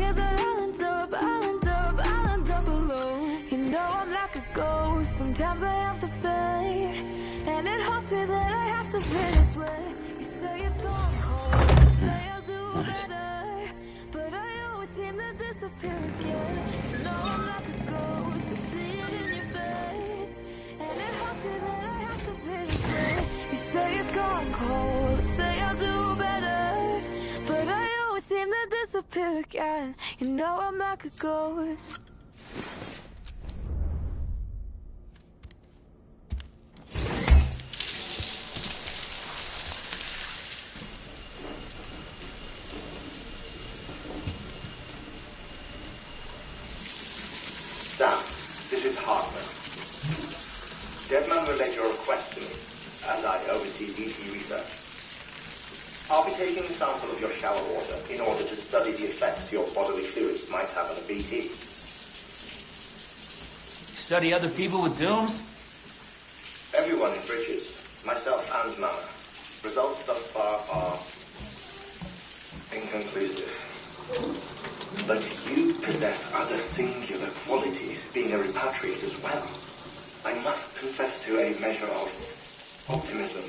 scared that I'll end up alone. You know I'm like a ghost, sometimes I have to fade, and it haunts me that I have to feel this way. You say it's gone cold, you say I'll do better, but I always seem to disappear again. You know I'm like a ghost, I see it in your face, and it haunts me that I have to feel this way. You say it's gone cold, you say I'll do better, but I always seem to disappear again. You know I'm like a ghost. Sam, this is Hartman. Deadman relayed your request to me, as I oversee BT research. I'll be taking a sample of your shower water in order to study the effects your bodily fluids might have on a BT. Study other people with dooms? Everyone in Bridges, myself and Mama. Results thus far are inconclusive. But you possess other singular qualities, being a repatriate as well. I must confess to a measure of optimism.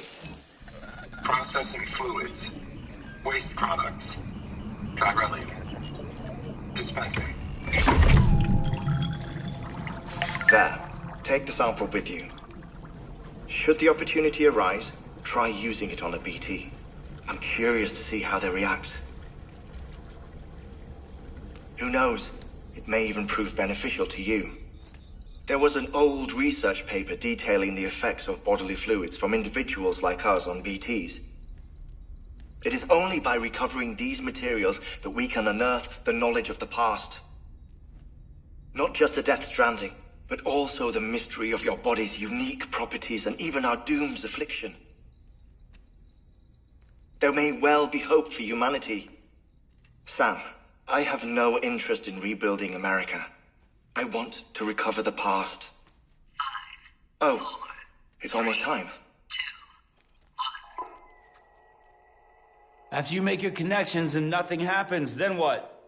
Processing fluids. Waste products. Dry dispensing. There. Take the sample with you. Should the opportunity arise, try using it on a BT. I'm curious to see how they react. Who knows? It may even prove beneficial to you. There was an old research paper detailing the effects of bodily fluids from individuals like us on BTs. It is only by recovering these materials that we can unearth the knowledge of the past. Not just the Death Stranding, but also the mystery of your body's unique properties and even our doom's affliction. There may well be hope for humanity. Sam, I have no interest in rebuilding America. I want to recover the past. 5, 4, it's almost time. 2, 1. After you make your connections and nothing happens, then what?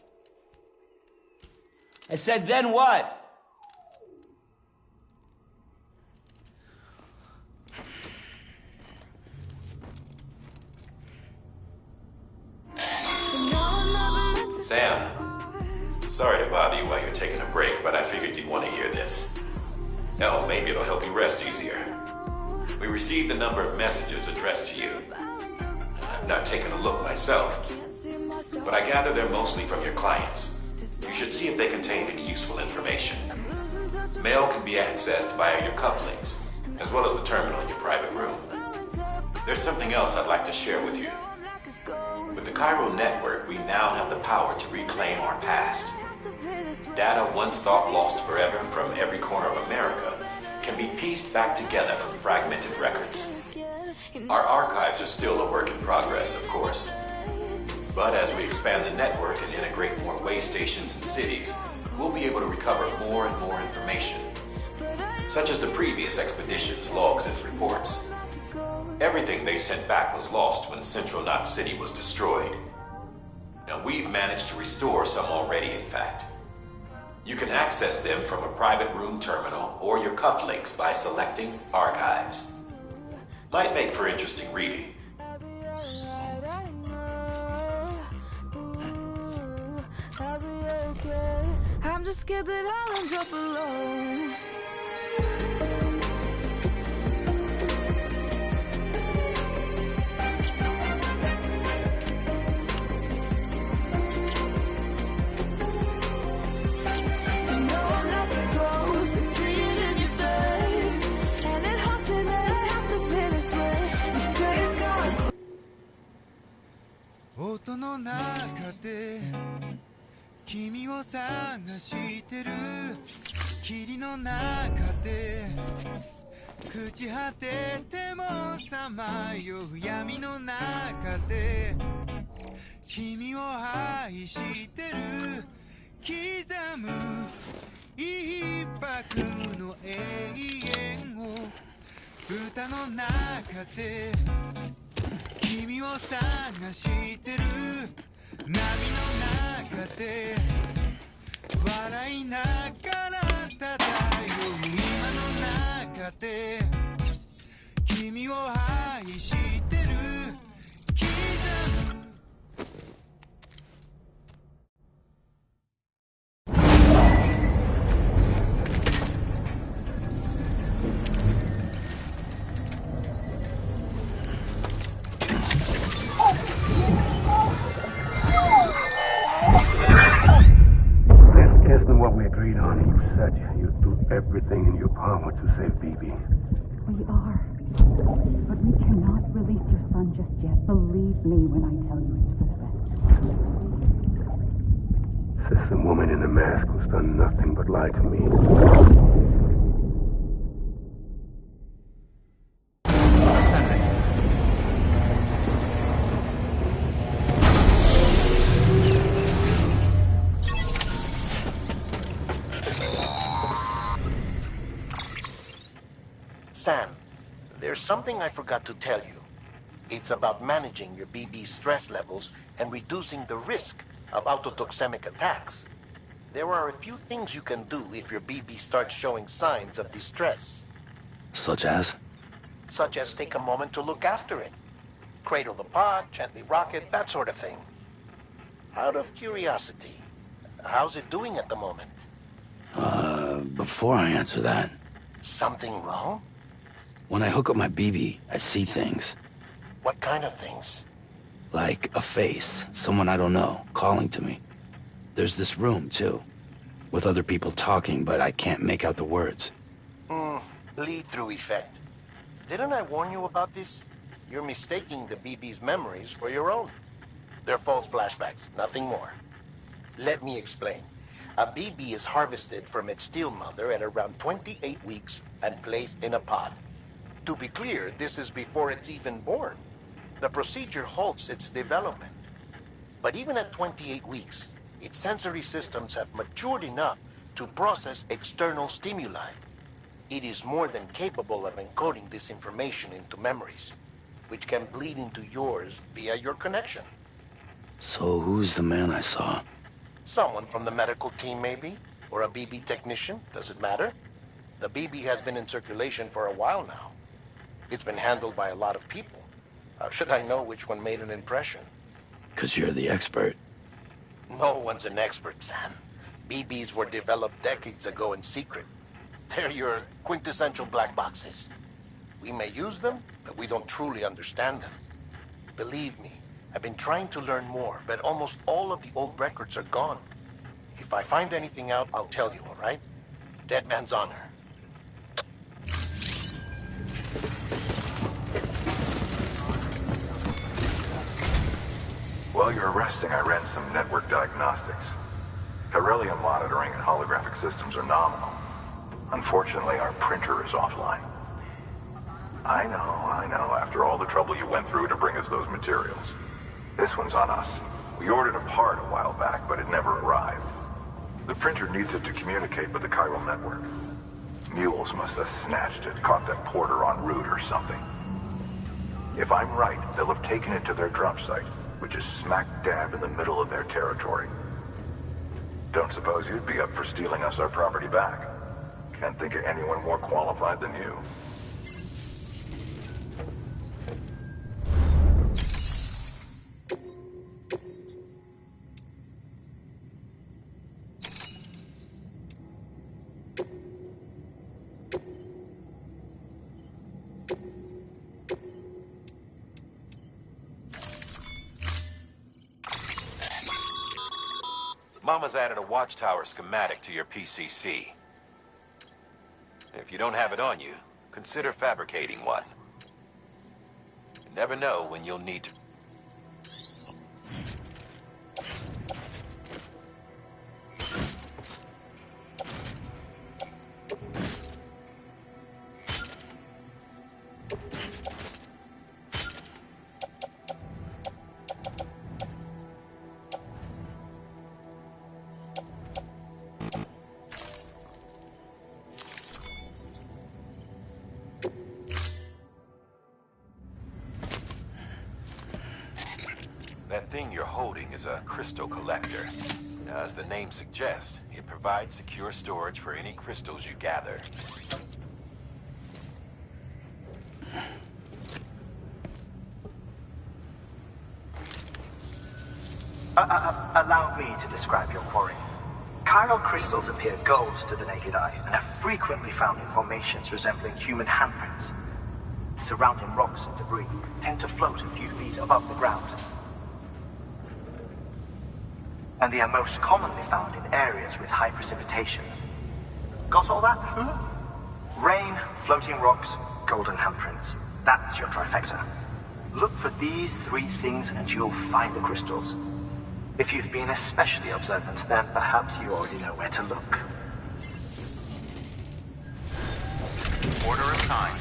I said, then what? Sam, sorry to bother you while you're taking a break, but I figured you'd want to hear this. Hell, maybe it'll help you rest easier. We received a number of messages addressed to you. I've not taken a look myself, but I gather they're mostly from your clients. You should see if they contain any useful information. Mail can be accessed via your cufflinks, as well as the terminal in your private room. There's something else I'd like to share with you. With the Chiral network, we now have the power to reclaim our past. Data once thought lost forever from every corner of America can be pieced back together from fragmented records. Our archives are still a work in progress, of course. But as we expand the network and integrate more way stations and cities, we'll be able to recover more and more information, such as the previous expedition's logs and reports. Everything they sent back was lost when Central Knot City was destroyed. Now we've managed to restore some already, in fact. You can access them from a private room terminal or your cufflinks by selecting Archives. Might make for interesting reading. I'm just scared that I'll end up alone.音の中で君を探してる霧の中で朽ち果ててもさまよう闇の中で君を愛してる刻む一拍の永遠を歌の中で君を探してる波の中て笑いながら漂う今の中で君を愛してる刻むEverything in your power to save BB. We are. But we cannot release your son just yet. Believe me when I tell you it's for the best. This woman in the mask who's done nothing but lie to me. Sam, there's something I forgot to tell you. It's about managing your BB stress levels and reducing the risk of autotoxemic attacks. There are a few things you can do if your BB starts showing signs of distress. Such as? Such as take a moment to look after it. Cradle the pod, gently rock it, that sort of thing. Out of curiosity, how's it doing at the moment? Before I answer that, Something wrong? when I hook up my BB, I see things. What kind of things? Like a face, someone I don't know, calling to me. There's this room, too, with other people talking, but I can't make out the words. Lead-through effect. Didn't I warn you about this? You're mistaking the BB's memories for your own. They're false flashbacks, nothing more. Let me explain. A BB is harvested from its steel mother at around 28 weeks and placed in a pod. To be clear, this is before it's even born. The procedure halts its development. But even at 28 weeks, its sensory systems have matured enough to process external stimuli. It is more than capable of encoding this information into memories, which can bleed into yours via your connection. So who's the man I saw? Someone from the medical team, maybe? Or a BB technician? Does it matter? The BB has been in circulation for a while now. It's been handled by a lot of people. How should I know which one made an impression? 'Cause you're the expert. No one's an expert, Sam. BBs were developed decades ago in secret. They're your quintessential black boxes. We may use them, but we don't truly understand them. Believe me, I've been trying to learn more, but almost all of the old records are gone. If I find anything out, I'll tell you, all right? Dead man's honor. While you're resting, I ran some network diagnostics. Beryllium monitoring and holographic systems are nominal. Unfortunately, our printer is offline. I know, after all the trouble you went through to bring us those materials. This one's on us. We ordered a part a while back, but it never arrived. The printer needs it to communicate with the chiral network. Mules must have snatched it, caught that porter en route or something. If I'm right, they'll have taken it to their drop site, which is smack dab in the middle of their territory. Don't suppose you'd be up for stealing us our property back? Can't think of anyone more qualified than you. Mama's added a watchtower schematic to your PCC. If you don't have it on you, consider fabricating one. You never know when you'll need to. That thing you're holding is a crystal collector. Now, as the name suggests, it provides secure storage for any crystals you gather. Allow me to describe your quarry. Chiral crystals appear gold to the naked eye and are frequently found in formations resembling human handprints. Surrounding rocks and debris tend to float a few feet above the ground. And they are most commonly found in areas with high precipitation. Got all that? Rain, floating rocks, golden handprints. That's your trifecta. Look for these three things and you'll find the crystals. If you've been especially observant, then perhaps you already know where to look. Order assigned.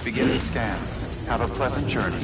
Begin the scan. Have a pleasant journey.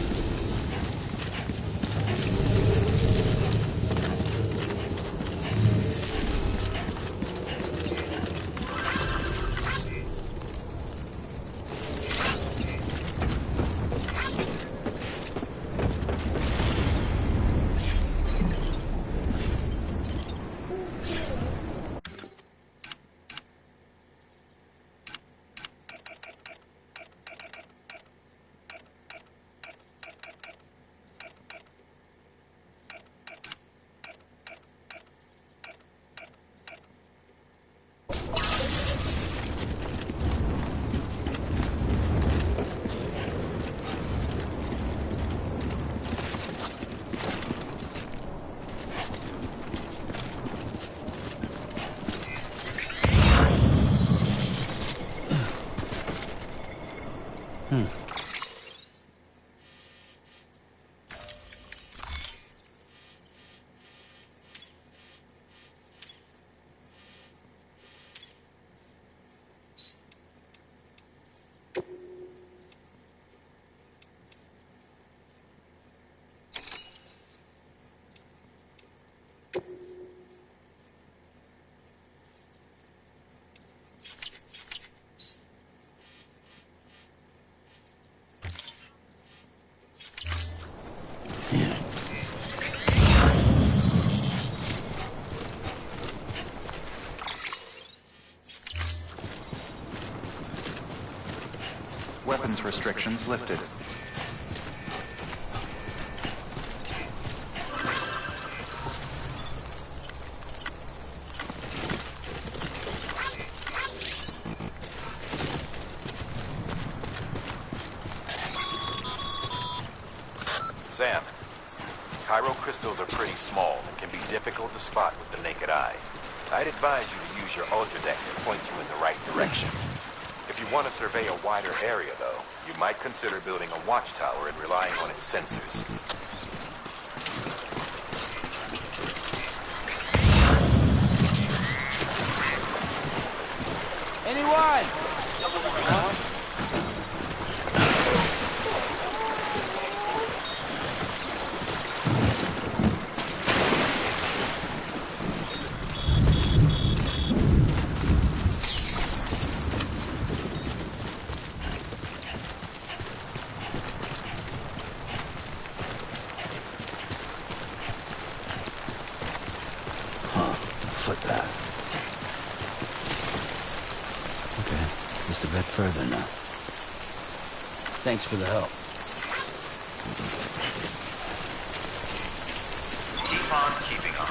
Weapons restrictions lifted. Sam, chiral crystals are pretty small and can be difficult to spot with the naked eye. I'd advise you to use your ultra-deck to point you in the right direction. If you want to survey a wider area, though, you might consider building a watchtower and relying on its sensors. Anyone? Footpath. Okay, just a bit further now. Thanks for the help. Keep on keeping on.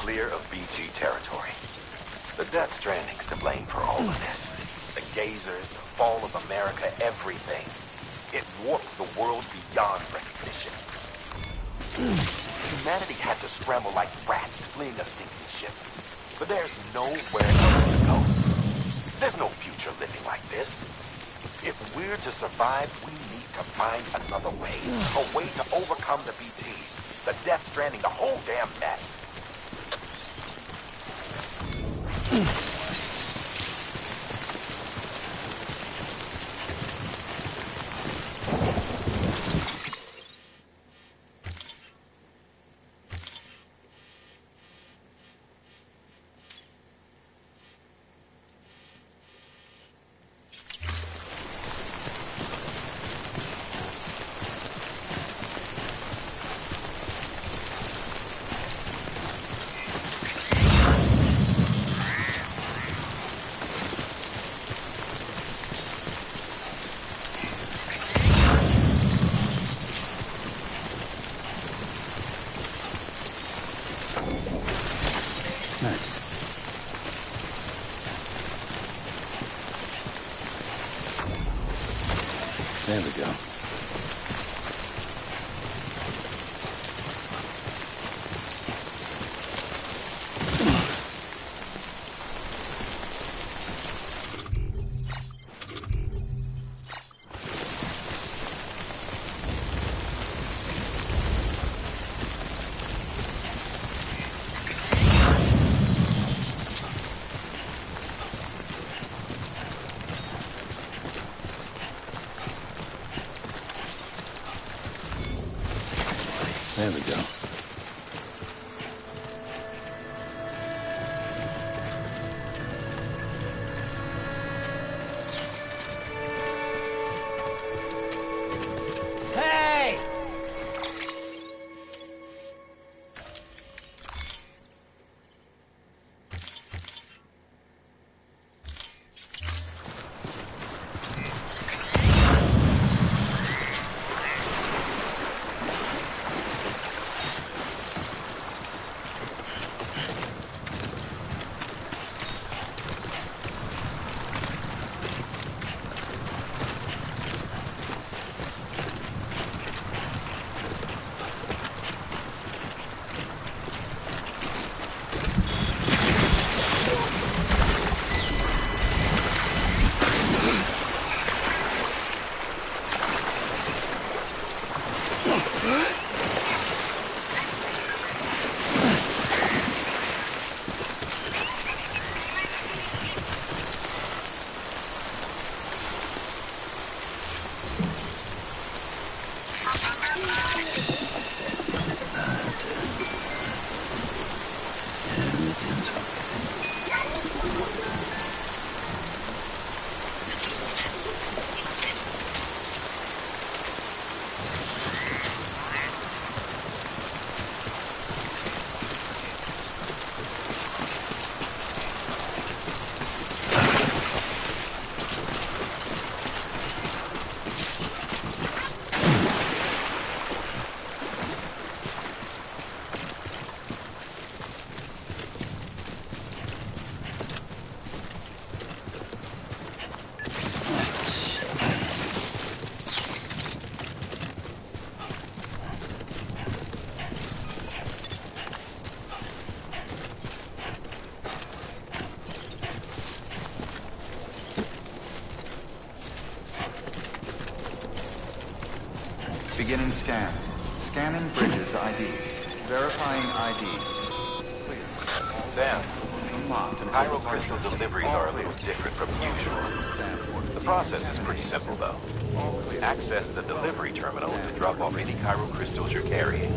Clear of BT territory. The Death Stranding's to blame for all of this. The gazers, the fall of America, everything. It warped the world beyond recognition. Humanity had to scramble like rats fleeing a sinking ship. But there's nowhere else to go. There's no future living like this. If we're to survive, we need to find another way. A way to overcome the BTs, the Death Stranding, the whole damn mess. Nice. There we go. There we go. Hey! That's it. And the pins. Beginning scan. Scanning Bridges ID. Verifying ID. Clear. Sam, Unlocked. Chiral crystal deliveries are a little different from usual. The process is pretty simple, though. Access the delivery terminal to drop off any chiral crystals you're carrying.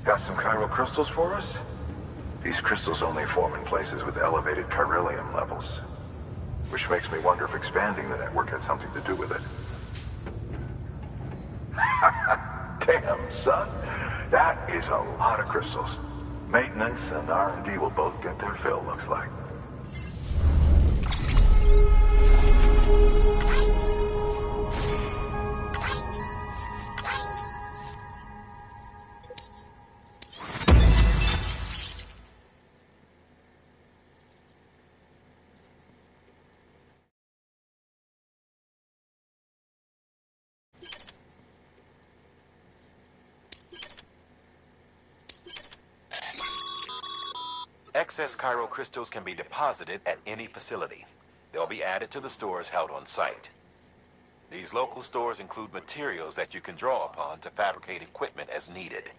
Got some chiral crystals for us? These crystals only form in places with elevated chiralium levels. Which makes me wonder if expanding the network had something to do with it. Damn, son. That is a lot of crystals. Maintenance and R&D will both get their fill, looks like. Excess chiral crystals can be deposited at any facility. They'll be added to the stores held on site. These local stores include materials that you can draw upon to fabricate equipment as needed.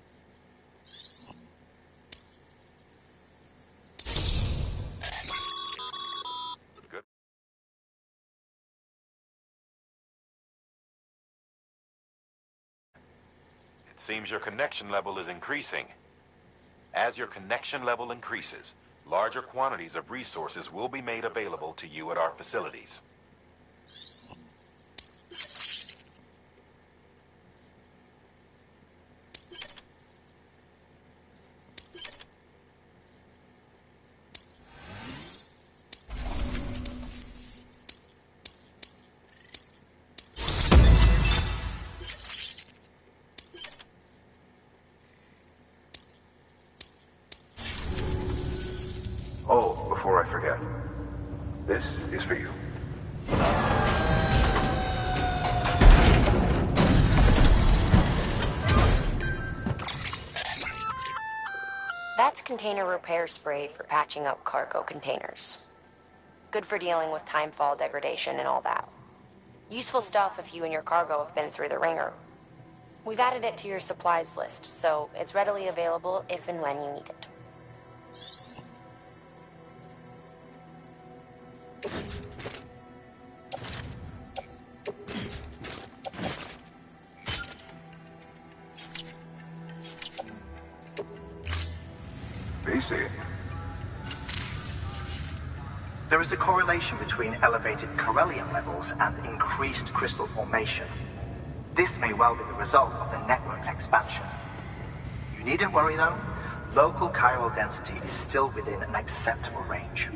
Good. It seems your connection level is increasing. As your connection level increases, larger quantities of resources will be made available to you at our facilities. Oh, before I forget, this is for you. That's container repair spray for patching up cargo containers. Good for dealing with timefall degradation and all that. Useful stuff if you and your cargo have been through the ringer. We've added it to your supplies list, so it's readily available if and when you need it. BC. There is a correlation between elevated chiralium levels and increased crystal formation. This may well be the result of the network's expansion. You needn't worry though. Local chiral density is still within an acceptable range.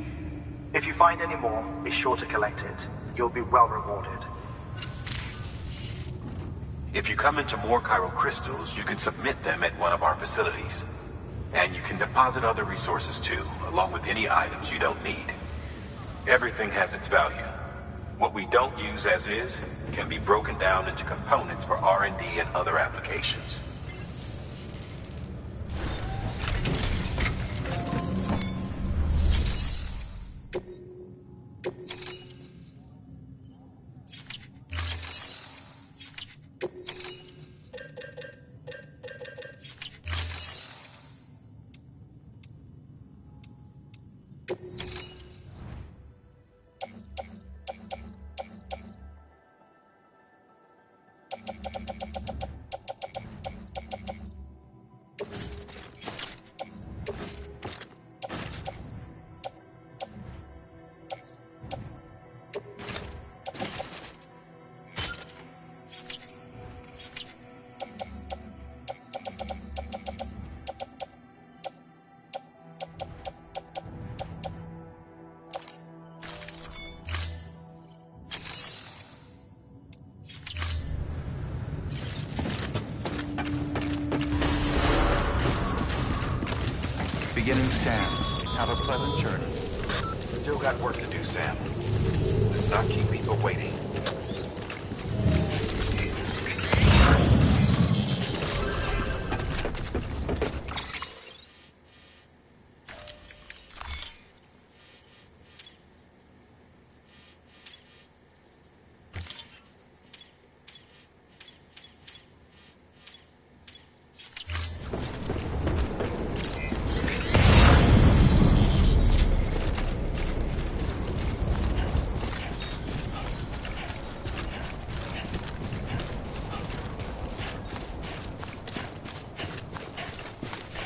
If you find any more, be sure to collect it. You'll be well rewarded. If you come into more chiral crystals, you can submit them at one of our facilities. And you can deposit other resources too, along with any items you don't need. Everything has its value. What we don't use as is can be broken down into components for R&D and other applications. Beginning scan. Have a pleasant journey. Still got work to do, Sam. Let's not keep people waiting.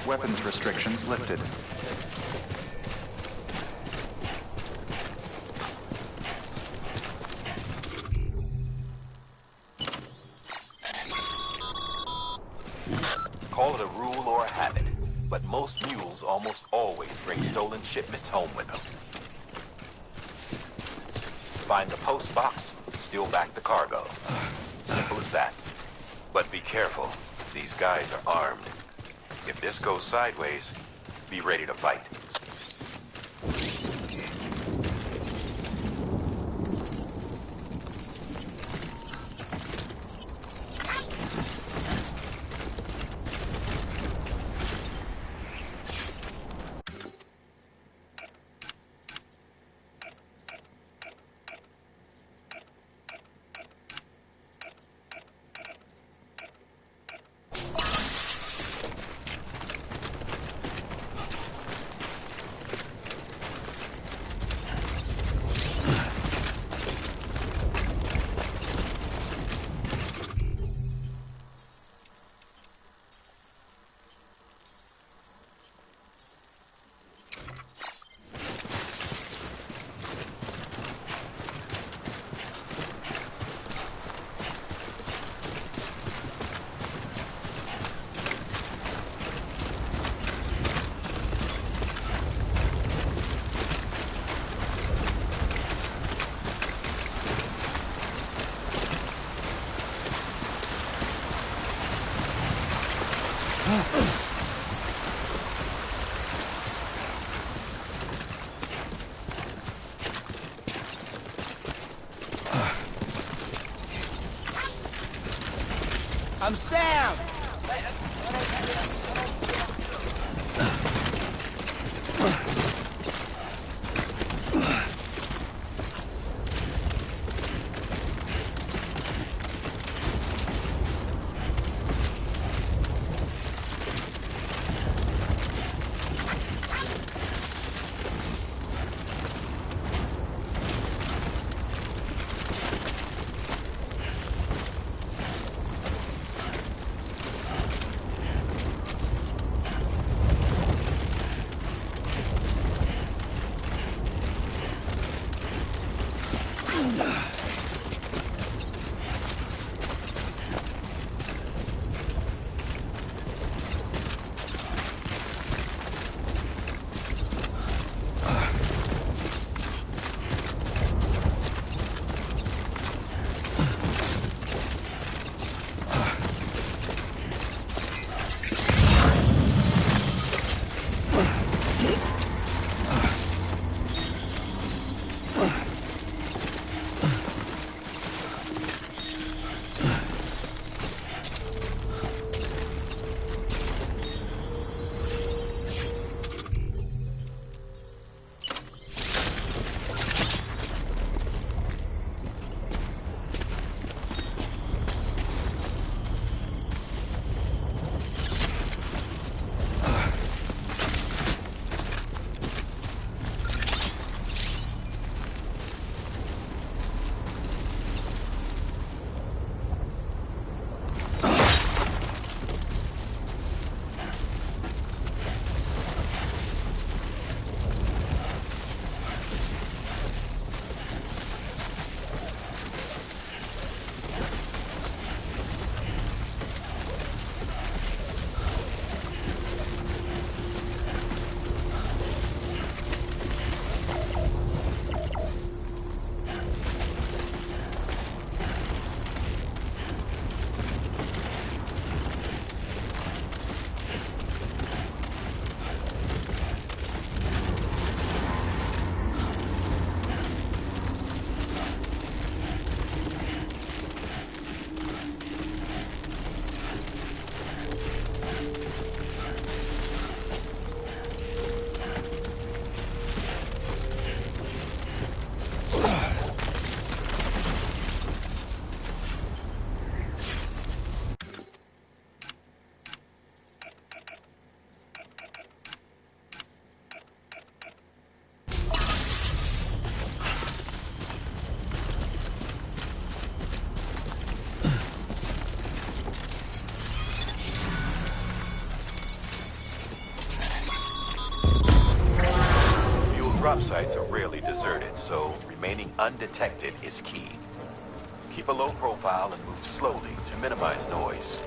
Weapons restrictions lifted. Call it a rule or a habit, but most mules almost always bring stolen shipments home with them. Find the post box, steal back the cargo. Simple as that. But be careful. These guys are armed. If this goes sideways, be ready to fight. I'm Sam! drop sites are rarely deserted, so remaining undetected is key. Keep a low profile and move slowly to minimize noise.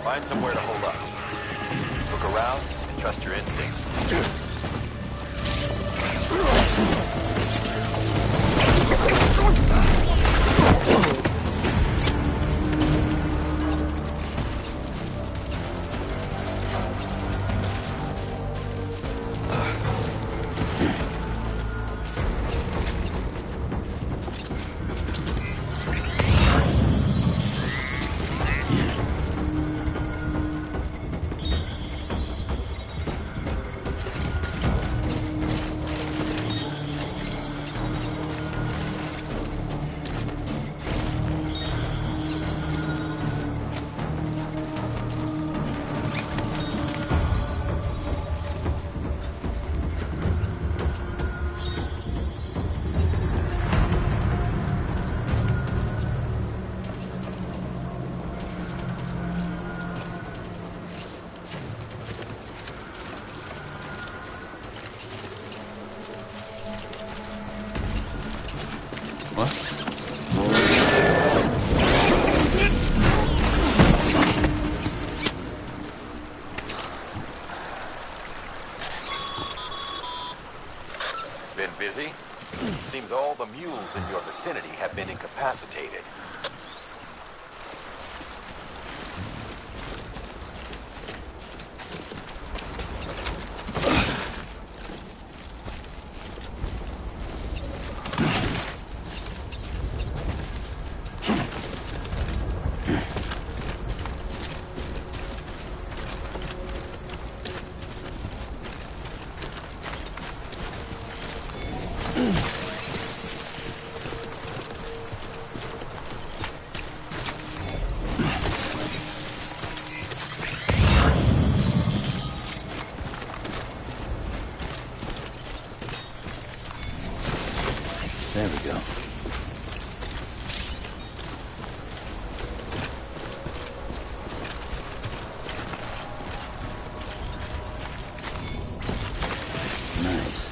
Find somewhere to hold up. Look around and trust your instincts. Been busy? Seems all the mules in your vicinity have been incapacitated. There we go. Nice.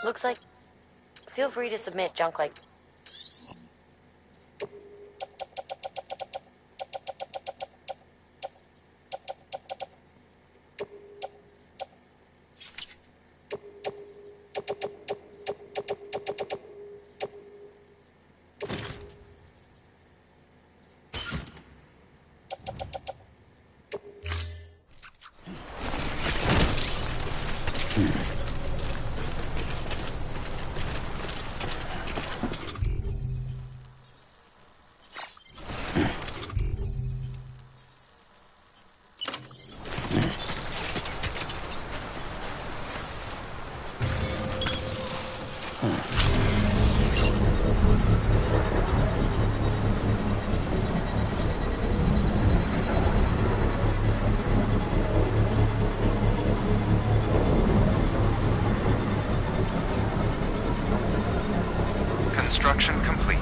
Looks like... Feel free to submit junk like Construction complete.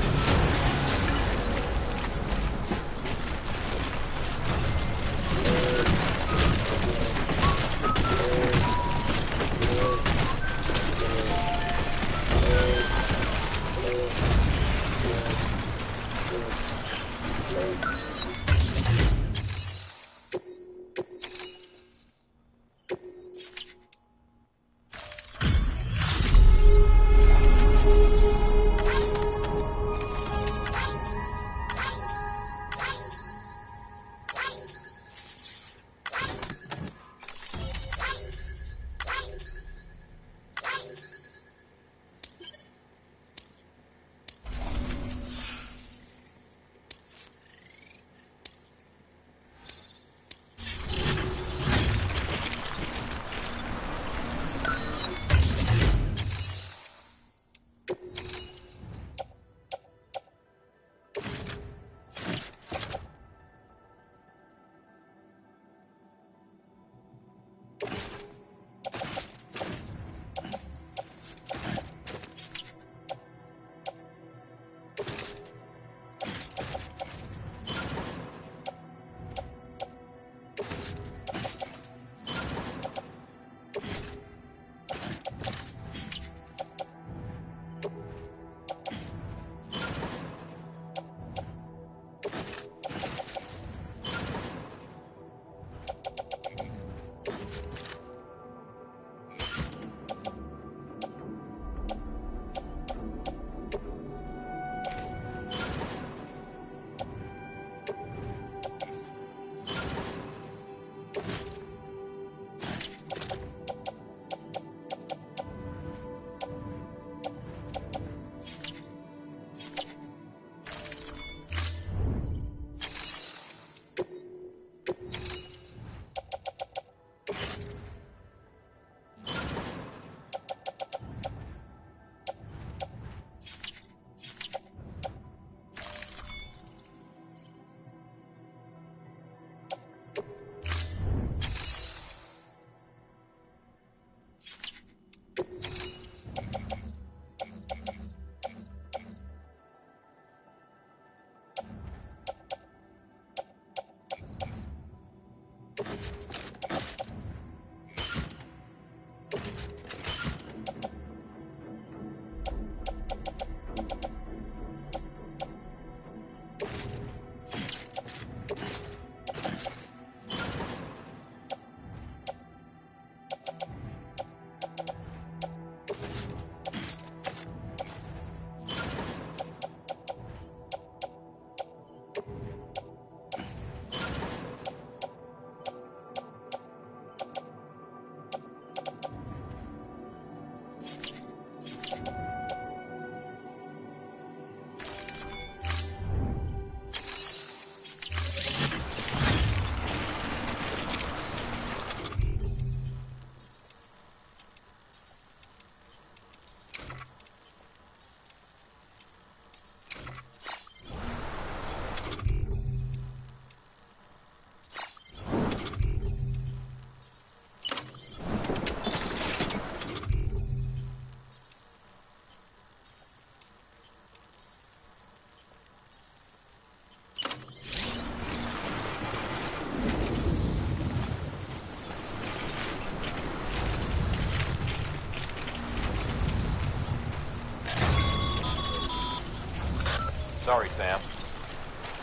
Sorry, Sam.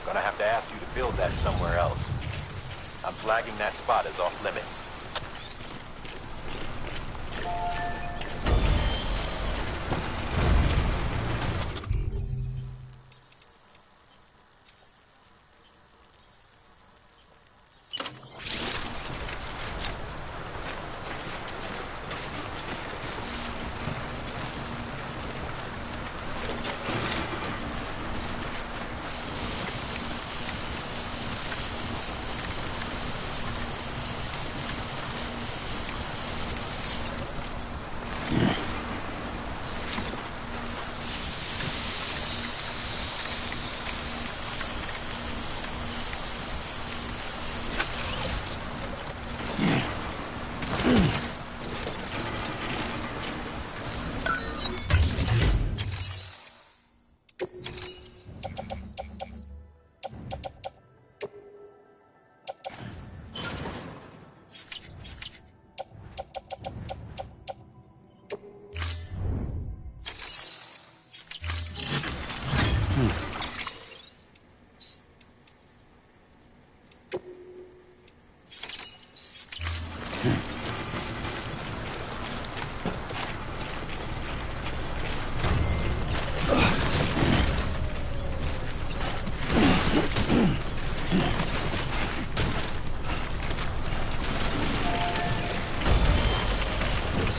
Gonna have to ask you to build that somewhere else. I'm flagging that spot as off limits.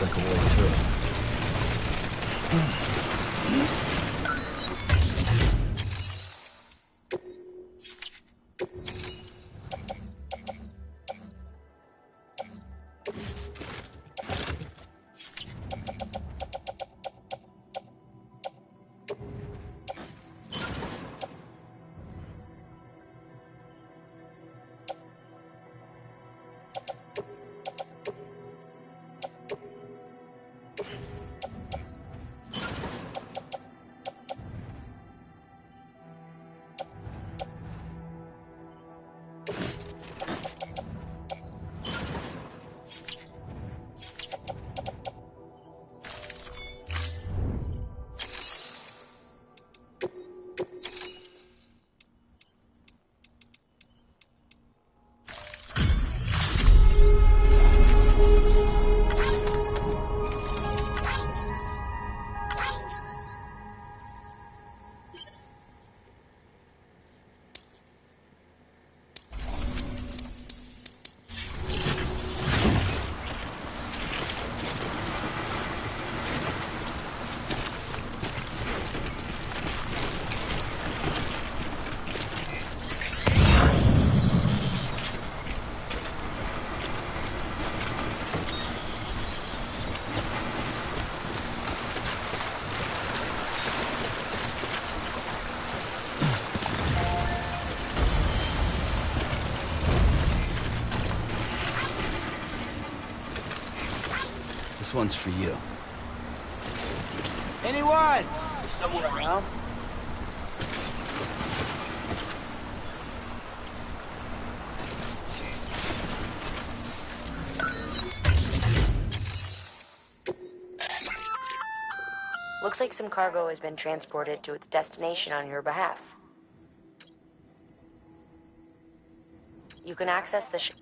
looks like a way through. This one's for you. Anyone? Is someone around? Looks like some cargo has been transported to its destination on your behalf. You can access the ship.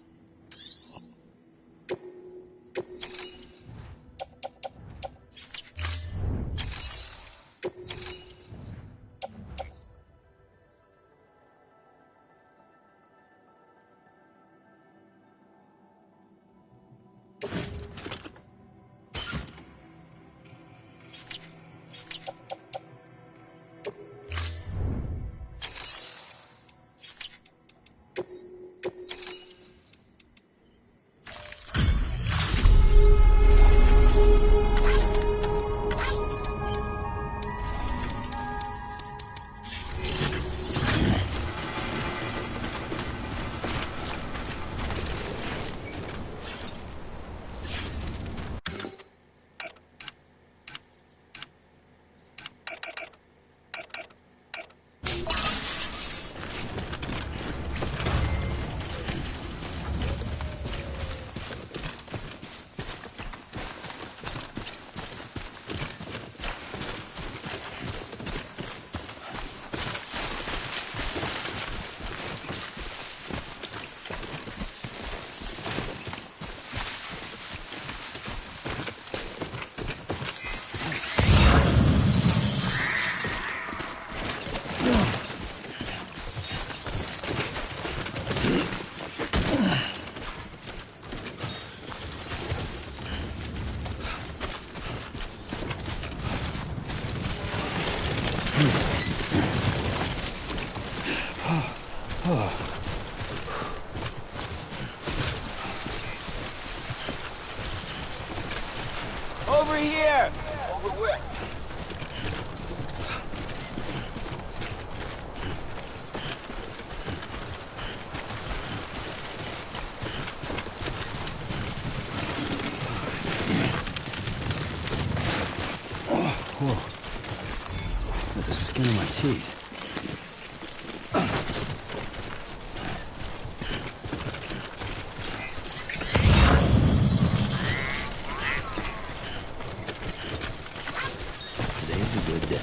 Over here! Over where? Whoa. Look at the skin of my teeth. Today's a good day.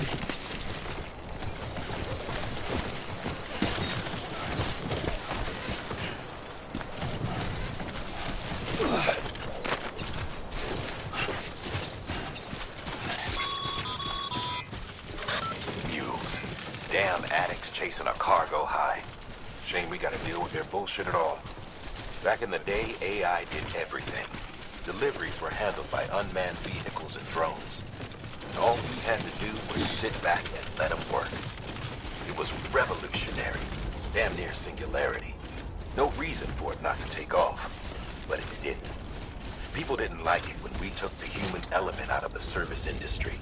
Damn addicts chasing a cargo high. Shame we gotta deal with their bullshit at all. Back in the day, AI did everything. Deliveries were handled by unmanned vehicles and drones. All we had to do was sit back and let them work. It was revolutionary, damn near singularity. No reason for it not to take off, but it didn't. People didn't like it when we took the human element out of the service industry.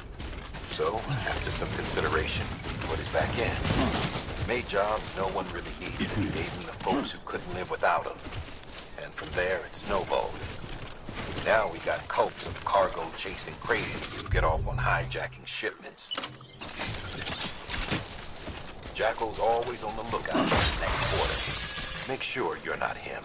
So, after some consideration, we put it back in. Made jobs no one really needed and gave them to folks who couldn't live without them. And from there, it snowballed. Now we got cults of cargo-chasing crazies who get off on hijacking shipments. Jackal's always on the lookout for the next order. Make sure you're not him.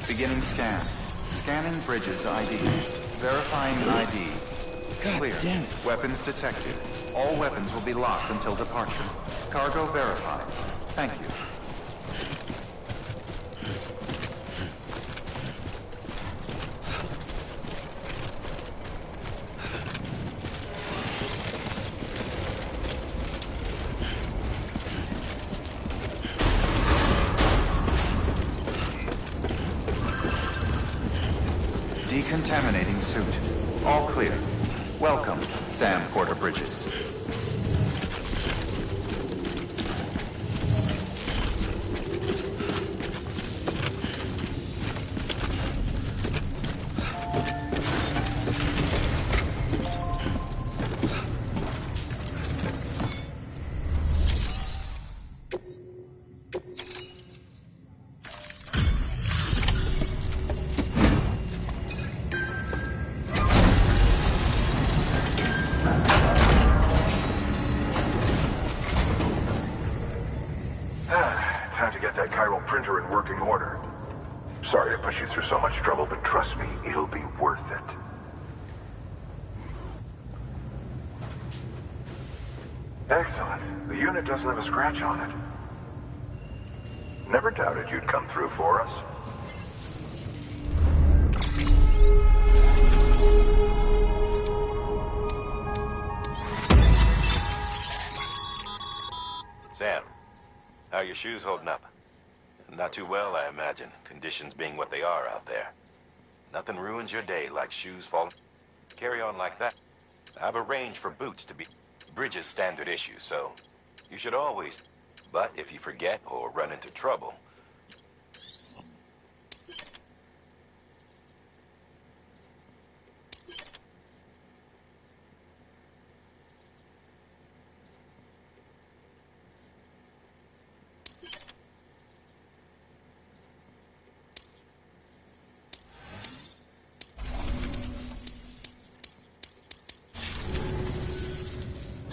Beginning scan. Scanning bridges ID. Verifying ID. God Clear. damn it. Weapons detected. All weapons will be locked until departure. Cargo verified. Thank you. Decontaminating suit. All clear. Welcome, Sam Porter Bridges. Time to get that chiral printer in working order. Sorry to push you through so much trouble, but trust me, it'll be worth it. Excellent. The unit doesn't have a scratch on it. Never doubted you'd come through for us. Sam, how are your shoes holding up? Not too well, I imagine, conditions being what they are out there. Nothing ruins your day like shoes falling. Carry on like that. I've arranged for boots to be Bridges standard issue, so you should always. But if you forget or run into trouble,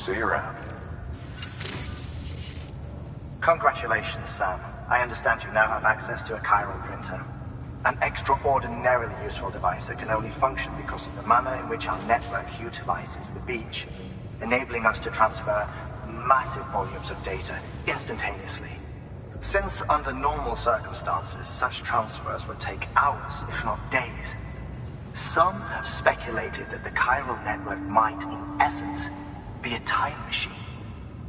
see you around. Congratulations, Sam. I understand you now have access to a chiral printer. An extraordinarily useful device that can only function because of the manner in which our network utilizes the beach, enabling us to transfer massive volumes of data instantaneously. Since under normal circumstances, such transfers would take hours, if not days, some have speculated that the chiral network might, in essence, be a time machine.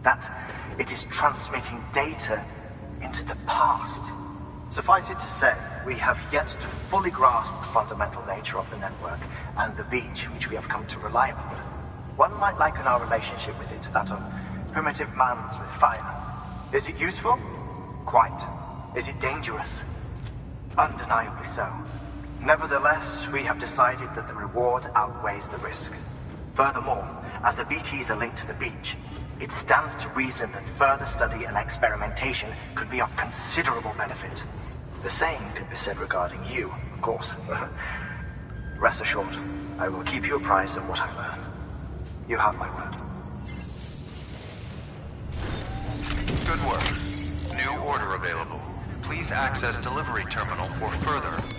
That it is transmitting data into the past. Suffice it to say, we have yet to fully grasp the fundamental nature of the network and the beach which we have come to rely upon. One might liken our relationship with it to that of primitive man's with fire. Is it useful? Quite. Is it dangerous? Undeniably so. Nevertheless, we have decided that the reward outweighs the risk. Furthermore, as the BTs are linked to the beach, it stands to reason that further study and experimentation could be of considerable benefit. The same could be said regarding you, of course. Rest assured, I will keep you apprised of what I learn. You have my word. Good work. New order available. Please access delivery terminal for further.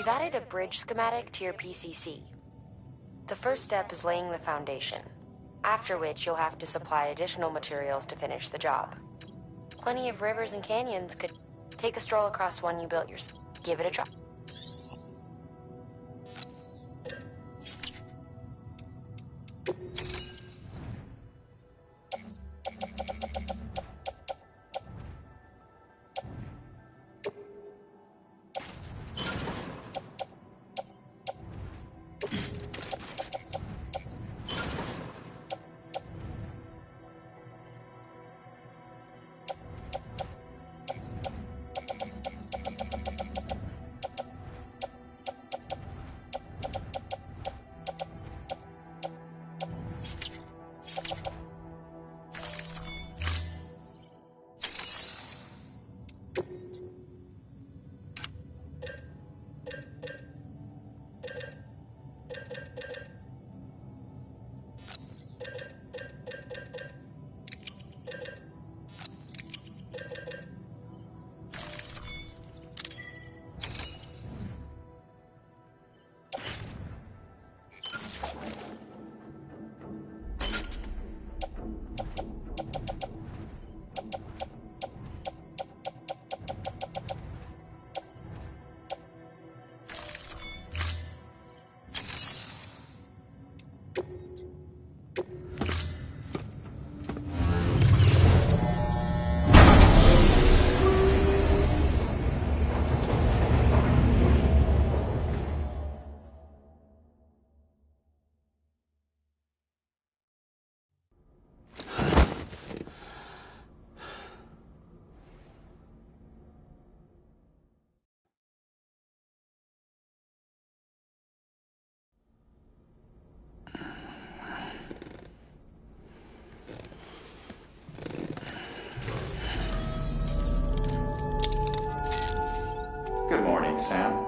We've added a bridge schematic to your PCC. The first step is laying the foundation, after which you'll have to supply additional materials to finish the job. Plenty of rivers and canyons could take a stroll across one you built yourself. Give it a try. Sam.